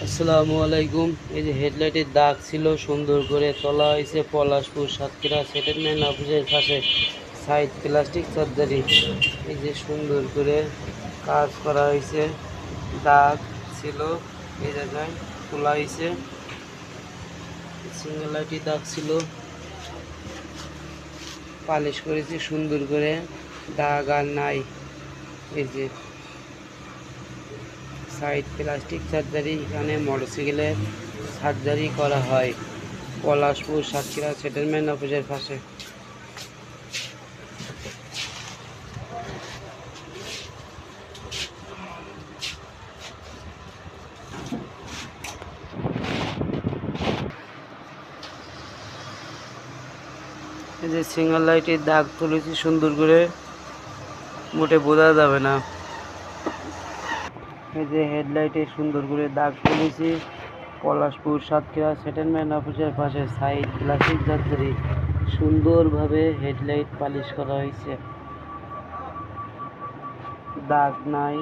আসসালামু আলাইকুম। এই যে হেডলাইটের দাগ ছিল, সুন্দর করে তোলা হয়েছে। পলাশপুর সাতক্ষীরা সেটেলমেন্ট অফিসের পাশে সাইড প্লাস্টিক সার্জারি। এই যে সুন্দর করে কাজ করা হয়েছে। দাগ ছিল এই জায়গায় তোলা হয়েছে। সিঙ্গেল লাইটের দাগ ছিল, পালিশ করেছি সুন্দর করে। দাগ আর নাই। এই যে সাইড প্লাস্টিক সার্জারি, এখানে মোটরসাইকেলের সার্জারি করা হয়। পলাশপুর সাতক্ষীরা সেটেলমেন্ট অফিসের পাশে। এই যে সিঙ্গেল লাইটের দাগ তুলেছি সুন্দর করে, মোটে বোঝা যাবে না। এই যে হেডলাইটে সুন্দর করে দাগ তুলেছি। পলাশপুর সাতক্ষীরা সেটেলমেন্ট অফিসের পাশে সাইড প্লাস্টিক সার্জারি। সুন্দরভাবে হেডলাইট পালিশ করা হয়েছে, দাগ নাই।